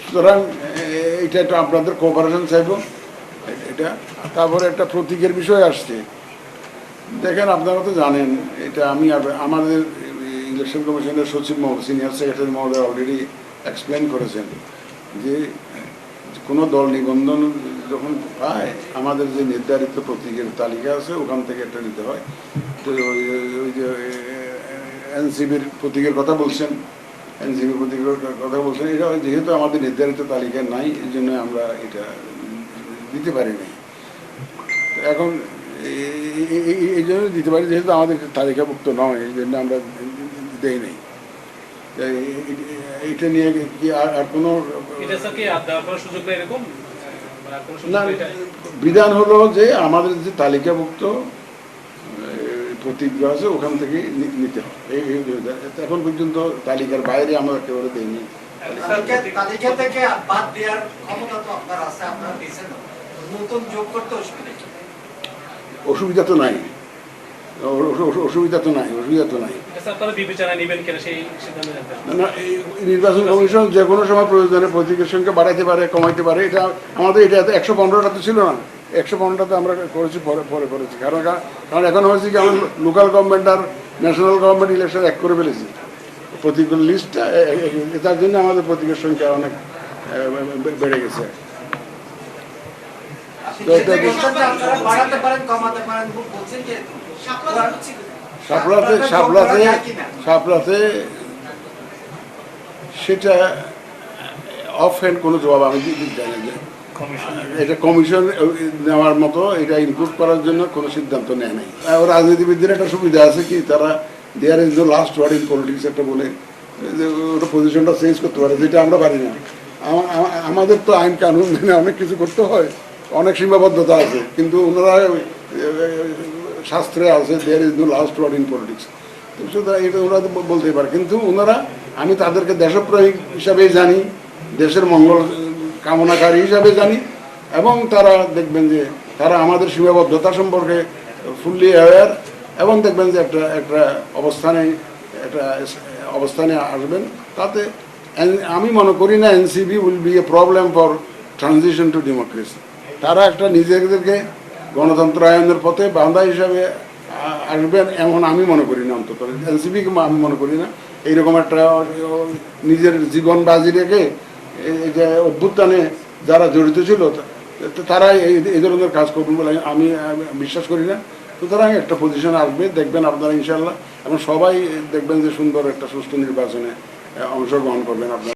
সুতরাং এটা একটু আপনাদের কোঅপারেশন চাইব। এটা তারপরে একটা প্রতীকের বিষয় আসছে। দেখেন, আপনারা তো জানেন, এটা আমি আমাদের ইলেকশন কমিশনের সচিব মহোদয়, সিনিয়র সেক্রেটারি মহোদয় অলরেডি এক্সপ্লেন করেছেন যে কোনো দল নিবন্ধন যখন পায় আমাদের যে নির্ধারিত প্রতীকের তালিকা আছে ওখান থেকে একটা নিতে হয়। তো ওই যে এনসিবির প্রতীকের কথা বলছেন, এনসিবির প্রতীকের কথা বলছেন, এটা যেহেতু আমাদের নির্ধারিত তালিকা নাই, এই জন্য আমরা এটা দিতে পারি নাই। এখন এই জন্য দিতে পারি যেহেতু আমাদের তালিকাভুক্ত নয়, এই জন্য আমরা দেই নাই। এটা নিয়ে কি আর কোনো না, বিধান হলো যে আমাদের যে তালিকাভুক্ত প্রতীক আছে ওখান থেকে নিতে হয়। এখন পর্যন্ত তালিকার বাইরে আমরা একেবারে দেইনি। তালিকা থেকে বাদ দেওয়ার ক্ষমতা তো আপনার আছে, আপনারা দিয়েছেন না, নতুন যোগ করতে অসুবিধা তো নাই, অসুবিধা তো নাই। না, নির্বাচন কমিশন যে কোনো সময় প্রয়োজনে প্রতীকের সংখ্যা বাড়াইতে পারে, কমাইতে পারে। এটা আমাদের এটা 115টা তো ছিল না, 115টাতে আমরা করেছি, পরে করেছি। কারণ এখন হয়েছে কি, আমরা লোকাল গভর্নমেন্ট আর ন্যাশনাল গভর্নমেন্ট ইলেকশন এক করে ফেলেছি প্রতীকের লিস্টটা। তার জন্য আমাদের প্রতীকের সংখ্যা অনেক বেড়ে গেছে। সাপলাতে সেটা অফ হ্যান্ড কোনো জবাব আমি দিতে চাই না। এটা কমিশন নেওয়ার মতো, এটা ইনক্লুড করার জন্য কোনো সিদ্ধান্ত নেয় নাই। রাজনীতিবিদদের একটা সুবিধা আছে কি, তারা there is the last word in politics একটা বলে ওটা পজিশনটা চেঞ্জ করতে পারে, যেটা আমরা পারি না। আমাদের তো আইন কানুন মেনে অনেক কিছু করতে হয়, অনেক সীমাবদ্ধতা আছে, কিন্তু ওনারা শাস্ত্রে আছে there is no last word in politics. সুতরাং এটা ওরা বলতেই পারে, কিন্তু ওনারা, আমি তাদেরকে দেশপ্রেমিক হিসাবে জানি, দেশের মঙ্গল কামনাকারী হিসাবে জানি, এবং তারা দেখবেন যে তারা আমাদের সীমাবদ্ধতা সম্পর্কে ফুললি অ্যাওয়্যার, এবং দেখবেন যে একটা অবস্থানে আসবেন। তাতে আমি মনে করি না NCP will B A problem for transition two democracy. তারা একটা নিজেদেরকে গণতন্ত্রায়নের পথে বান্ধা হিসাবে আসবেন এমন আমি মনে করি না। অন্তত এনসিপিকে আমি মনে করি না এইরকম একটা নিজের জীবন বাজি রেখে এই যে অভ্যুত্থানে যারা জড়িত ছিল তারা এই ধরনের কাজ করবেন বলে আমি বিশ্বাস করি না। সুতরাং একটা পজিশন আসবে, দেখবেন আপনারা ইনশাল্লাহ, এবং সবাই দেখবেন যে সুন্দর একটা সুষ্ঠু নির্বাচনে অংশগ্রহণ করবেন আপনারা।